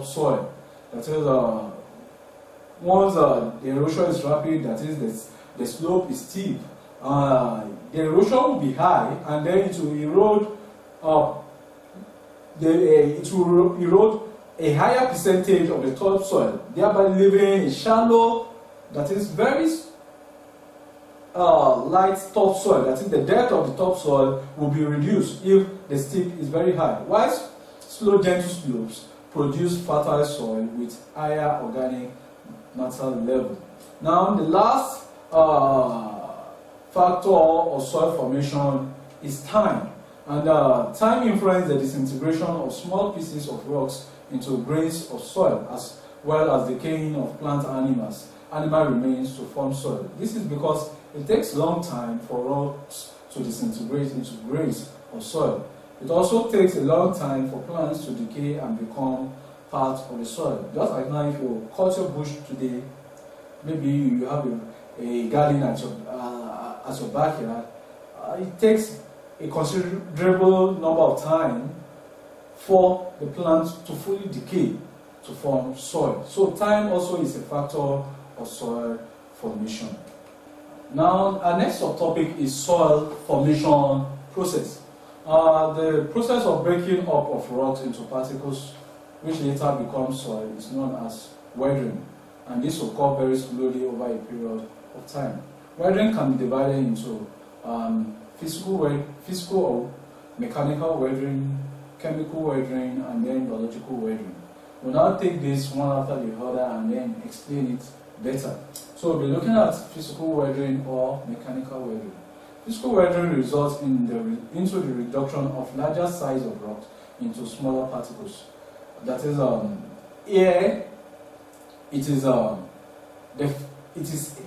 soil. That is, once the erosion is rapid, that is, the slope is steep, the erosion will be high, and then it will erode. It will erode a higher percentage of the topsoil, thereby leaving a shallow, that is very light topsoil. That is, the depth of the topsoil will be reduced if the steep is very high. Whilst slow, gentle slopes produce fertile soil with higher organic matter level. Now, the last factor of soil formation is time. And time influences the disintegration of small pieces of rocks into grains of soil, as well as decaying of plant animal remains to form soil. This is because it takes a long time for rocks to disintegrate into grains of soil. It also takes a long time for plants to decay and become part of the soil. Just like now, if you cut your bush today, maybe you have a garden at your backyard, it takes a considerable number of time for the plant to fully decay to form soil. So time also is a factor of soil formation. Now, our next subtopic is soil formation process. The process of breaking up of rocks into particles, which later become soil, is known as weathering, and this will occur very slowly over a period of time. Weathering can be divided into physical or mechanical weathering, chemical weathering, and then biological weathering. We'll now take this one after the other and then explain it better. So we'll be looking at physical weathering or mechanical weathering. Physical weathering results into the reduction of larger size of rocks into smaller particles. That is, here it is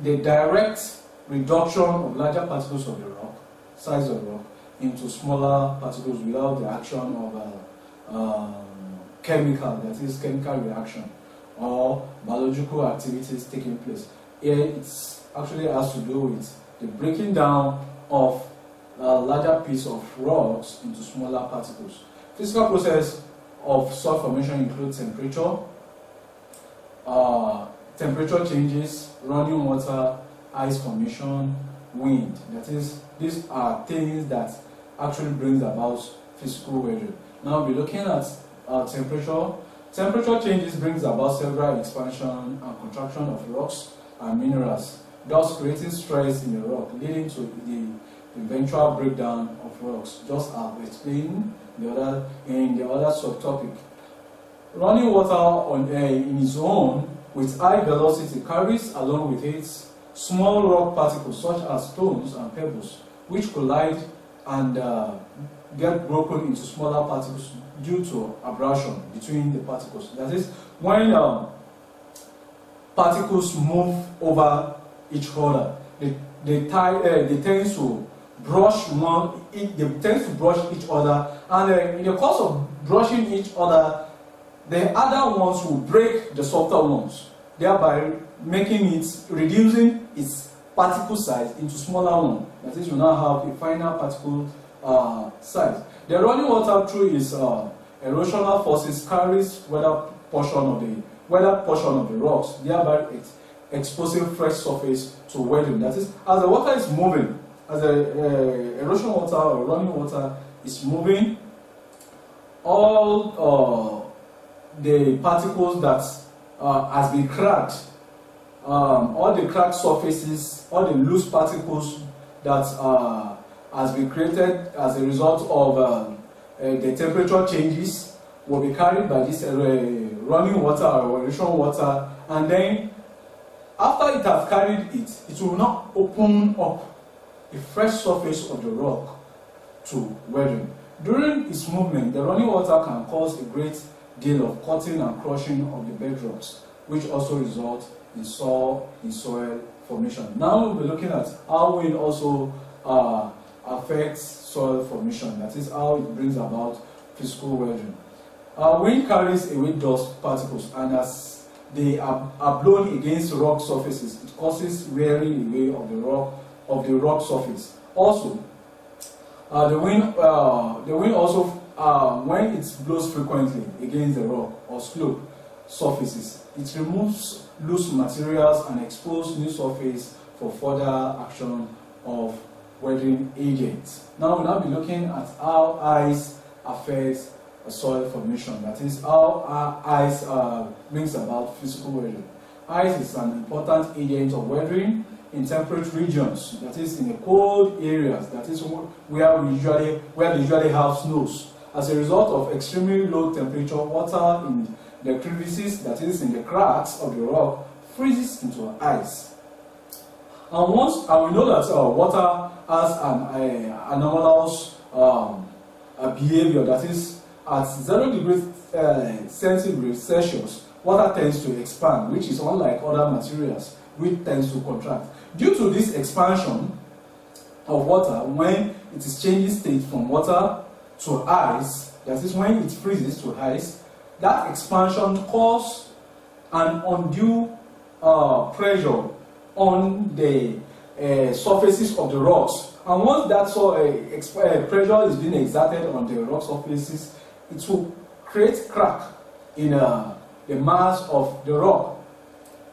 the direct reduction of larger particles of the rock, size of rock, into smaller particles without the action of chemical, that is chemical reaction, or biological activities taking place. Here it actually has to do with the breaking down of a larger piece of rocks into smaller particles. Physical process of soil formation includes temperature changes, running water, ice formation, wind. That is, these are things that actually brings about physical weathering. Now we'll be looking at temperature. Temperature changes brings about several expansion and contraction of rocks and minerals, thus creating stress in the rock, leading to the eventual breakdown of rocks, just as explained in the other subtopic. Running water in its own with high velocity carries along with it small rock particles such as stones and pebbles, which collide and get broken into smaller particles due to abrasion between the particles. That is, when particles move over each other, they tend to brush each other, and in the course of brushing each other, the other ones will break the softer ones, thereby reducing its particle size into smaller one. That is, you now have a final particle size. The running water through its erosional forces carries weather portion of the rocks, thereby exposing fresh surface to weathering. That is, as the water is moving, as the erosion water or running water is moving, all the particles that has been cracked, all the cracked surfaces, all the loose particles that has been created as a result of the temperature changes will be carried by this running water or erosion water, and then after it has carried it, it will not open up a fresh surface of the rock to weathering. During its movement, the running water can cause a great deal of cutting and crushing of the bedrocks, which also result in soil formation. Now we'll be looking at how wind also affects soil formation. That is how it brings about physical weathering. Wind carries away dust particles, and as they are blown against rock surfaces, it causes wearing away of the rock surface. Also, the wind also when it blows frequently against the rock or slope, surfaces. It removes loose materials and exposes new surface for further action of weathering agents. Now we'll now be looking at how ice affects soil formation. That is how ice brings about physical weathering. Ice is an important agent of weathering in temperate regions, that is in the cold areas, that is where they usually have snows. As a result of extremely low temperature, water in the crevices, that is in the cracks of the rock, freezes into ice. And we know that water has an anomalous behavior, that is at 0 degrees centigrade Celsius, water tends to expand, which is unlike other materials, which tends to contract. Due to this expansion of water, when it is changing state from water to ice, that is when it freezes to ice, that expansion causes an undue pressure on the surfaces of the rocks. And once that pressure is being exerted on the rock surfaces, it will create crack in the mass of the rock.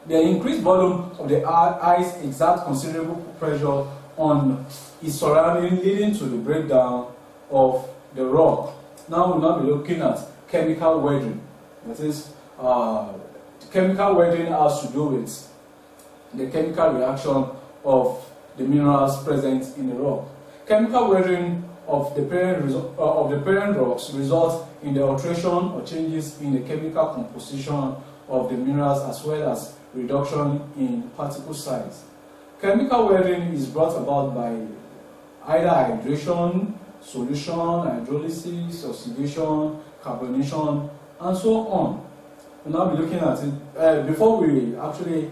The increased volume of the ice exerts considerable pressure on its surrounding, leading to the breakdown of the rock. Now we'll now be looking at chemical weathering. That is, chemical weathering has to do with the chemical reaction of the minerals present in the rock. Chemical weathering of the parent rocks results in the alteration or changes in the chemical composition of the minerals, as well as reduction in particle size. Chemical weathering is brought about by either hydration, solution, hydrolysis, oxidation, carbonation, and so on. We'll now be looking at it. Before we actually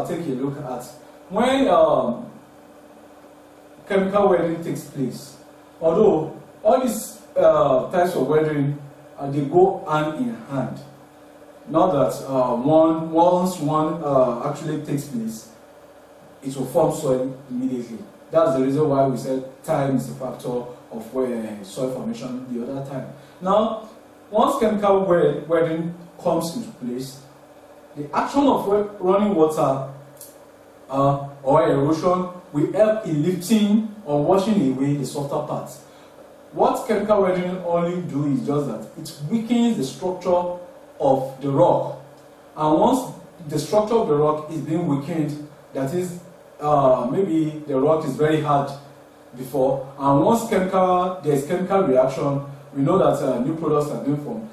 take a look at when chemical weathering takes place, although all these types of weathering they go hand in hand. Not that once one actually takes place, it will form soil immediately. That's the reason why we said time is a factor of soil formation the other time. Now, once chemical weathering comes into place, the action of running water or erosion will help in lifting or washing away the softer parts. What chemical weathering only do is just that it weakens the structure of the rock, and once the structure of the rock is being weakened, that is maybe the rock is very hard before, and once there is chemical reaction, we know that new products are being formed.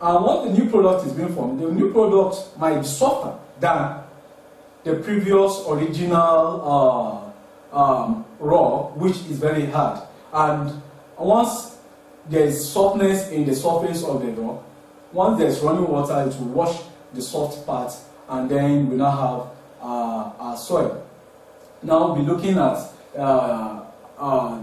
And once the new product is being formed, the new product might be softer than the previous original rock, which is very hard. And once there is softness in the surface of the rock, once there is running water, it will wash the soft parts, and then we now have our soil. Now we'll be looking at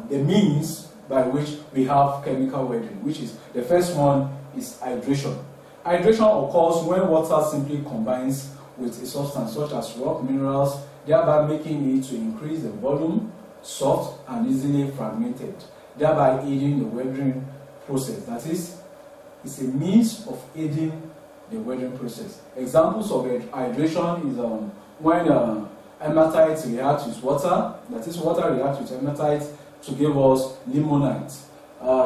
the means by which we have chemical weathering, which is the first one is hydration. Hydration occurs when water simply combines with a substance such as rock minerals, thereby making it to increase the volume, soft and easily fragmented, thereby aiding the weathering process. That is, it's a means of aiding the weathering process. Examples of hydration is when hematite reacts with water, that is, water reacts with hematite to give us limonite,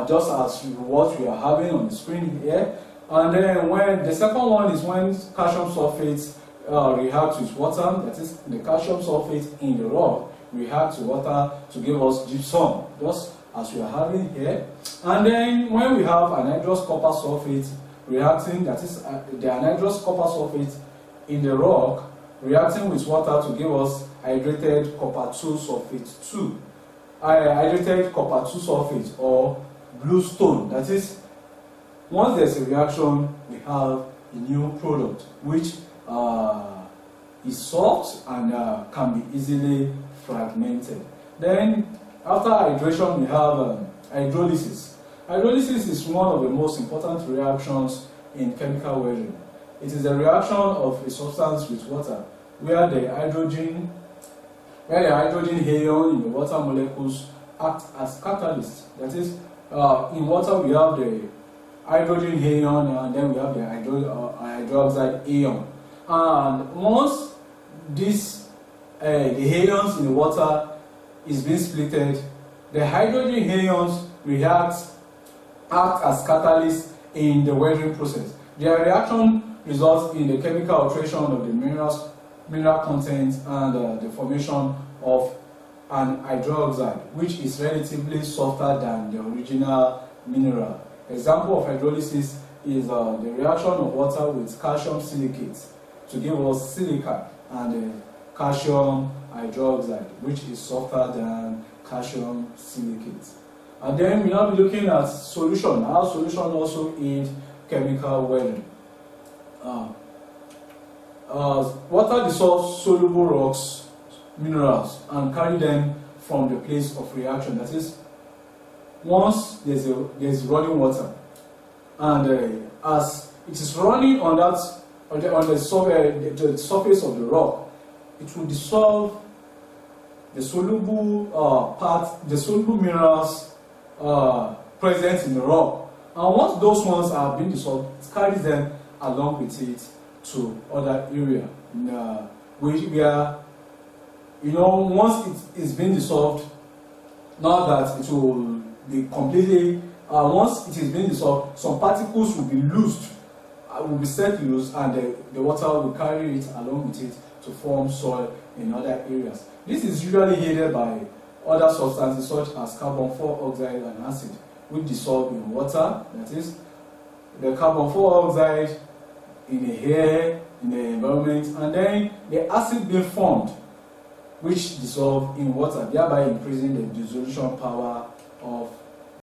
just as what we are having on the screen here. And then when the second one is when calcium sulfate reacts with water, that is, the calcium sulfate in the rock reacts to water to give us gypsum, just as we are having here. And then when we have anhydrous copper sulfate reacting, that is the anhydrous copper sulfate in the rock reacting with water to give us hydrated copper 2 sulfate 2. Hydrated copper 2 sulfate or blue stone. That is, once there's a reaction, we have a new product which is soft and can be easily fragmented. Then after hydration, we have hydrolysis. Hydrolysis is one of the most important reactions in chemical weathering. It is a reaction of a substance with water where the hydrogen ion in the water molecules act as catalyst. That is, in water we have the hydrogen ion, and then we have the hydroxide ion. And once this the ions in the water is being splitted, the hydrogen ions act as catalysts in the weathering process. Their reaction results in the chemical alteration of the mineral content and the formation of an hydroxide, which is relatively softer than the original mineral. Example of hydrolysis is the reaction of water with calcium silicate to give us silica, and calcium hydroxide, which is softer than calcium silicate. And then we now be looking at solution. How solution also aid chemical weathering. Water dissolves soluble rocks, minerals, and carry them from the place of reaction. That is, once there's running water, and as it is running on the surface of the rock, it will dissolve the soluble the soluble minerals present in the rock. And once those ones are being dissolved, it carries them along with it to other area, where once it is being dissolved, not that it will be completely. Once it is being dissolved, some particles will be loosed, will be set loose, and the water will carry it along with it to form soil in other areas. This is usually aided by other substances such as carbon dioxide and acid, which dissolve in water. That is, the carbon dioxide in the air, in the environment, and then the acid being formed, which dissolve in water, thereby increasing the dissolution power of